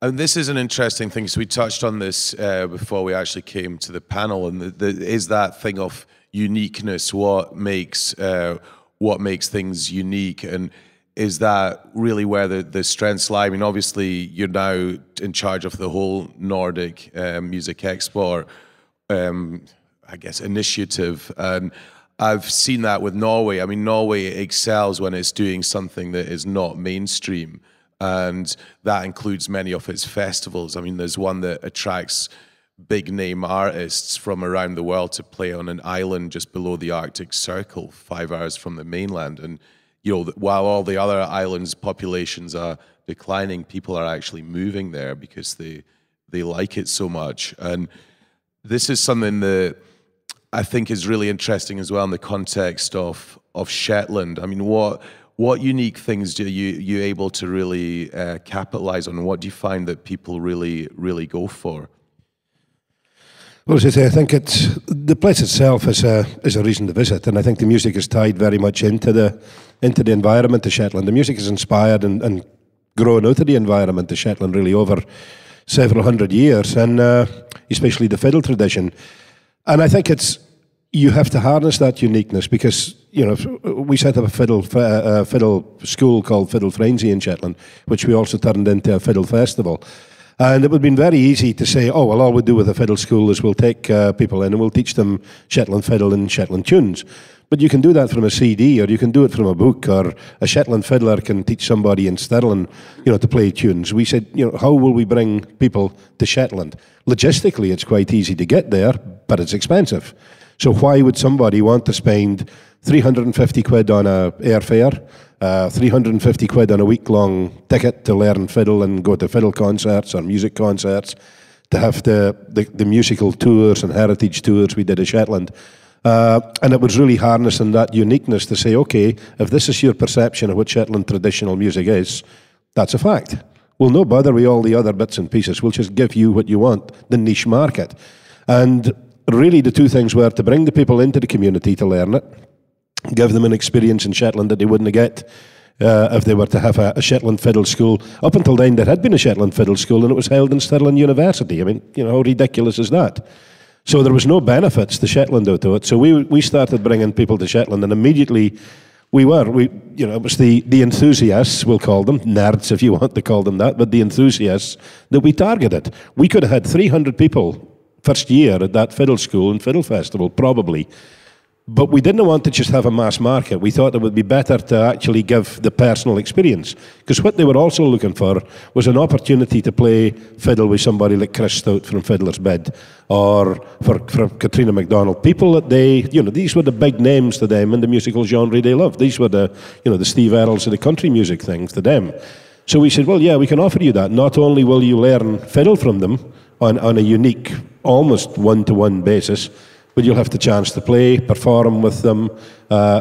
And this is an interesting thing, because we touched on this before we actually came to the panel, and is that thing of uniqueness what makes things unique, and is that really where the strengths lie? I mean, obviously, you're now in charge of the whole Nordic Music Export, I guess, initiative, and I've seen that with Norway. I mean, Norway excels when it's doing something that is not mainstream, and that includes many of its festivals. I mean, there's one that attracts big name artists from around the world to play on an island just below the Arctic Circle, 5 hours from the mainland. And, you know, while all the other islands' populations are declining, people are actually moving there because they like it so much. And this is something that I think is really interesting as well in the context of Shetland. I mean, what unique things do you able to really capitalize on? What do you find that people really go for? Well, as I say, I think the place itself is a reason to visit, and I think the music is tied very much into the environment of Shetland. The music is inspired and grown out of the environment of Shetland really over several hundred years, and especially the fiddle tradition. And I think you have to harness that uniqueness, because, you know, we set up a fiddle school called Fiddle Frenzy in Shetland, which we also turned into a fiddle festival. And it would have been very easy to say, oh, well, all we do with a fiddle school is we'll take people in and we'll teach them Shetland fiddle and Shetland tunes. But you can do that from a CD, or you can do it from a book, or a Shetland fiddler can teach somebody in Stirling, you know, to play tunes. We said, you know, how will we bring people to Shetland? Logistically, it's quite easy to get there, but it's expensive. So why would somebody want to spend 350 quid on a airfare, 350 quid on a week-long ticket to learn fiddle and go to fiddle concerts or music concerts, to have the musical tours and heritage tours we did in Shetland? And it was really harnessing that uniqueness to say, okay, if this is your perception of what Shetland traditional music is, that's a fact. We'll no bother with all the other bits and pieces. We'll just give you what you want, the niche market. And really the two things were to bring the people into the community to learn it, give them an experience in Shetland that they wouldn't get if they were to have a Shetland fiddle school. Up until then, there had been a Shetland fiddle school, and it was held in Stirling University. I mean, you know, how ridiculous is that? So there was no benefits to Shetland out of it. So we started bringing people to Shetland, and immediately you know, it was the enthusiasts, we'll call them, nerds if you want to call them that, but the enthusiasts that we targeted. We could have had 300 people first year at that fiddle school and fiddle festival, probably. But we didn't want to just have a mass market. We thought it would be better to actually give the personal experience. Because what they were also looking for was an opportunity to play fiddle with somebody like Chris Stout from Fiddler's Bed, or for Katrina MacDonald. People that you know, these were the big names to them in the musical genre they loved. These were the Steve Earles of the country music things to them. So we said, well, yeah, we can offer you that. Not only will you learn fiddle from them on a unique, almost one-to-one basis, but you'll have the chance to play, perform with them,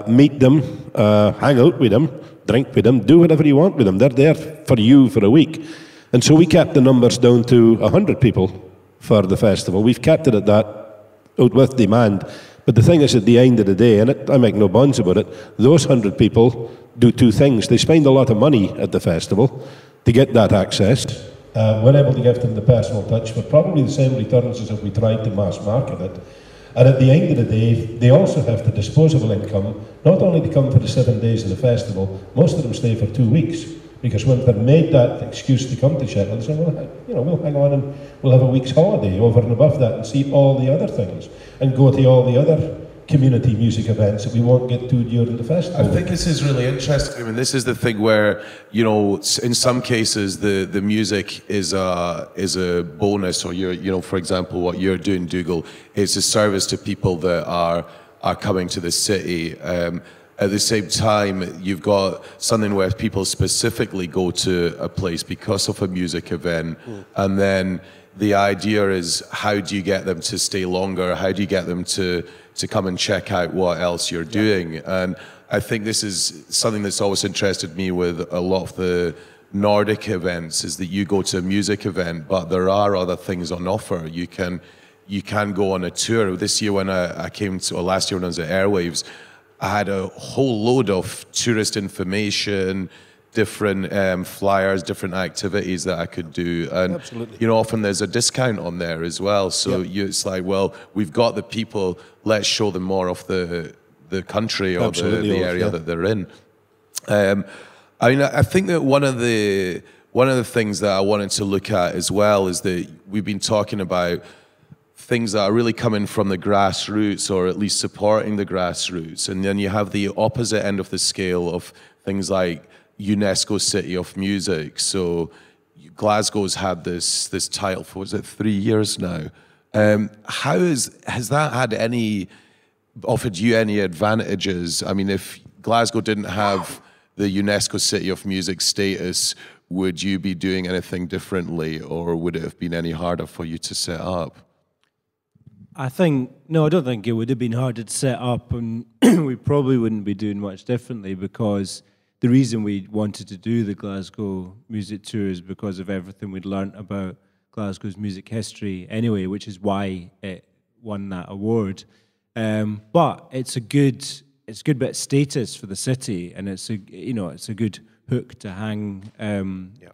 meet them, hang out with them, drink with them, do whatever you want with them. They're there for you for a week. And so we kept the numbers down to 100 people for the festival. We've kept it at that, out with demand. But the thing is, at the end of the day, and I make no bonds about it, those 100 people do two things. They spend a lot of money at the festival to get that access. We're able to give them the personal touch, but probably the same returns as if we tried to mass market it. And at the end of the day, they also have the disposable income, not only to come for the 7 days of the festival, most of them stay for 2 weeks. Because when they've made that excuse to come to Shetland, they say, well, you know, we'll hang on and we'll have a week's holiday over and above that and see all the other things and go to all the other community music events that we won't get to during the festival. I think this is really interesting. I mean, this is the thing where, you know, in some cases the music is a bonus, or you know, for example, what you're doing, Dougal, is a service to people that are coming to the city. At the same time, you've got something where people specifically go to a place because of a music event, and then the idea is, how do you get them to stay longer? How do you get them to come and check out what else you're doing? And I think this is something that's always interested me with a lot of the Nordic events, is that you go to a music event, but there are other things on offer. You can go on a tour. This year when I came to, or last year when I was at Airwaves, I had a whole load of tourist information, different flyers, different activities that I could do, and Absolutely. you know, often there's a discount on there as well. So it's like, well, we've got the people, let's show them more of the country or the area that they're in. I mean, I think that one of the things that I wanted to look at as well is that we've been talking about things that are really coming from the grassroots, or at least supporting the grassroots, and then you have the opposite end of the scale of things like UNESCO City of Music. So Glasgow's had this title for, was it 3 years now? How has that had offered you any advantages? I mean, if Glasgow didn't have the UNESCO City of Music status, would you be doing anything differently, or would it have been any harder for you to set up? No, I don't think it would have been harder to set up, and we probably wouldn't be doing much differently, because the reason we wanted to do the Glasgow music tour is because of everything we'd learnt about Glasgow's music history anyway, which is why it won that award. But it's a good bit of status for the city, and it's a good hook to hang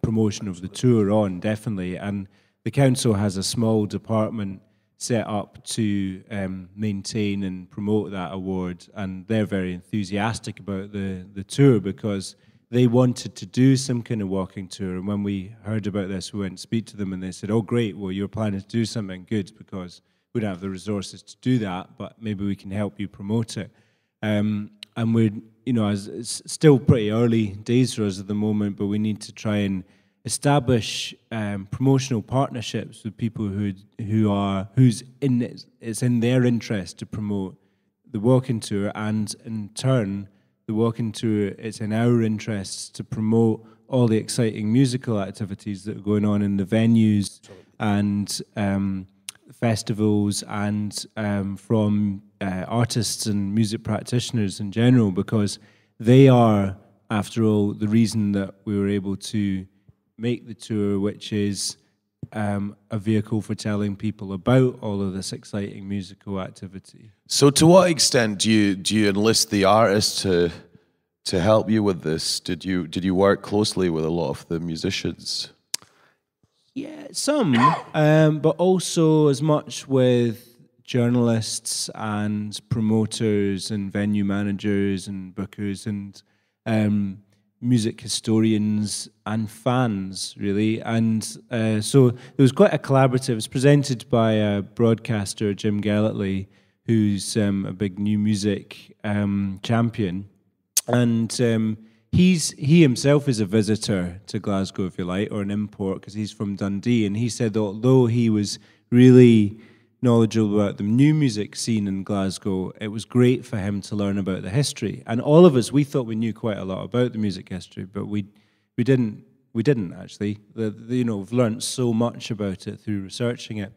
promotion of the tour on, definitely. And the council has a small department set up to maintain and promote that award, and they're very enthusiastic about the tour because they wanted to do some kind of walking tour. And when we heard about this, we went to speak to them, and they said, "Oh, great! Well, you're planning to do something good, because we don't have the resources to do that, but maybe we can help you promote it." And we're, it's still pretty early days for us at the moment, but we need to try and establish promotional partnerships with people it's in their interest to promote the walking tour, and in turn, the walking tour, it's in our interests to promote all the exciting musical activities that are going on in the venues and festivals, and from artists and music practitioners in general, because they are, after all, the reason that we were able to make the tour, which is a vehicle for telling people about all of this exciting musical activity. So to what extent do you enlist the artists to help you with this? Did you work closely with a lot of the musicians? Yeah, some, but also as much with journalists and promoters and venue managers and bookers and music historians and fans, really. And so it was quite a collaborative. It was presented by a broadcaster, Jim Gellertley, who's a big new music champion. And he himself is a visitor to Glasgow, if you like, or an import, because he's from Dundee. And he said that although he was really knowledgeable about the new music scene in Glasgow, it was great for him to learn about the history. And all of us, we thought we knew quite a lot about the music history, but we didn't actually. We've learned so much about it through researching it.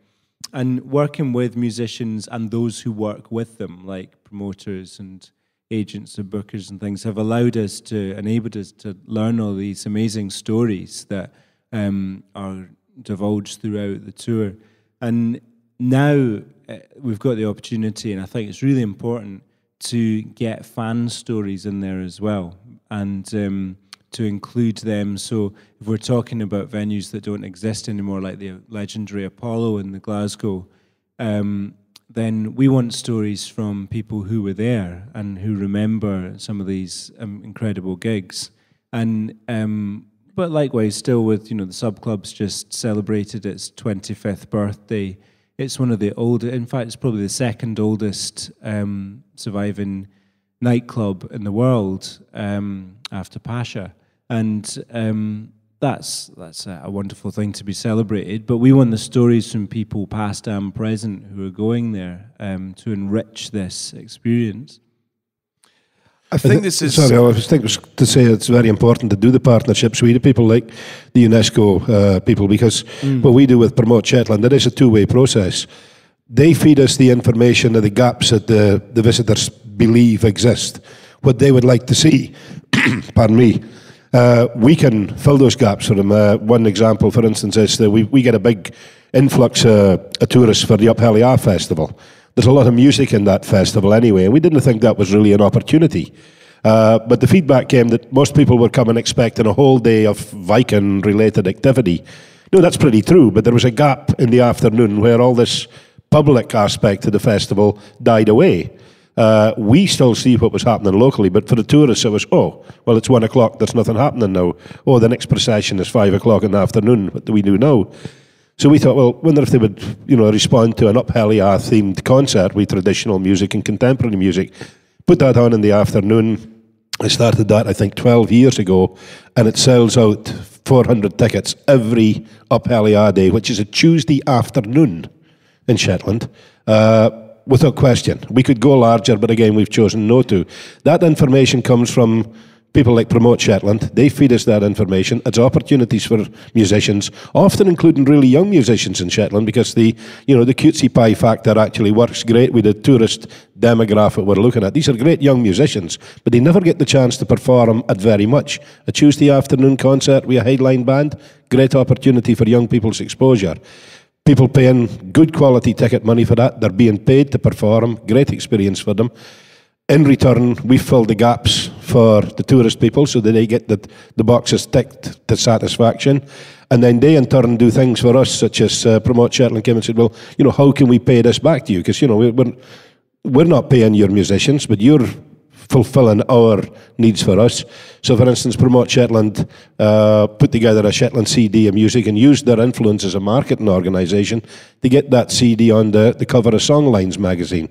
And working with musicians and those who work with them, like promoters and agents and bookers and things, have enabled us to learn all these amazing stories that are divulged throughout the tour. And now we've got the opportunity, and I think it's really important to get fan stories in there as well, and to include them. So if we're talking about venues that don't exist anymore, like the legendary Apollo in the Glasgow, then we want stories from people who were there and who remember some of these incredible gigs. And but likewise, still with the Sub Club's just celebrated its 25th birthday. It's one of the oldest, in fact, it's probably the second oldest surviving nightclub in the world after Pasha. And that's a wonderful thing to be celebrated. But we want the stories from people past and present who are going there to enrich this experience. I think this is... Sorry, I was thinking to say it's very important to do the partnerships with people like the UNESCO people, because what we do with Promote Shetland, it is a two-way process. They feed us the information of the gaps that the visitors believe exist, what they would like to see. Pardon me. We can fill those gaps for them. One example, for instance, is that we get a big influx of tourists for the Upheliar Festival. There's a lot of music in that festival anyway, and we didn't think that was really an opportunity. But the feedback came that most people were coming expecting a whole day of Viking-related activity. No, that's pretty true, but there was a gap in the afternoon where all this public aspect of the festival died away. We still see what was happening locally, but for the tourists it was, oh, well, it's 1 o'clock, there's nothing happening now. Oh, the next procession is 5 o'clock in the afternoon, what do we do now? So we thought, well, wonder if they would, respond to an Uphellia-themed concert with traditional music and contemporary music. Put that on in the afternoon. I started that, I think, 12 years ago, and it sells out 400 tickets every Uphellia day, which is a Tuesday afternoon in Shetland, without question. We could go larger, but again, we've chosen not to. That information comes from people like Promote Shetland. They feed us that information. It's opportunities for musicians, often including really young musicians in Shetland, because the cutesy pie factor actually works great with the tourist demographic we're looking at. These are great young musicians, but they never get the chance to perform at very much. A Tuesday afternoon concert with a headline band, great opportunity for young people's exposure. People paying good quality ticket money for that. They're being paid to perform. Great experience for them. In return, we fill the gaps for the tourist people so that they get the boxes ticked to satisfaction. And then they in turn do things for us, such as Promote Shetland came and said, well, how can we pay this back to you? Because, we're not paying your musicians, but you're fulfilling our needs for us. So, for instance, Promote Shetland put together a Shetland CD of music and used their influence as a marketing organisation to get that CD on the cover of Songlines magazine.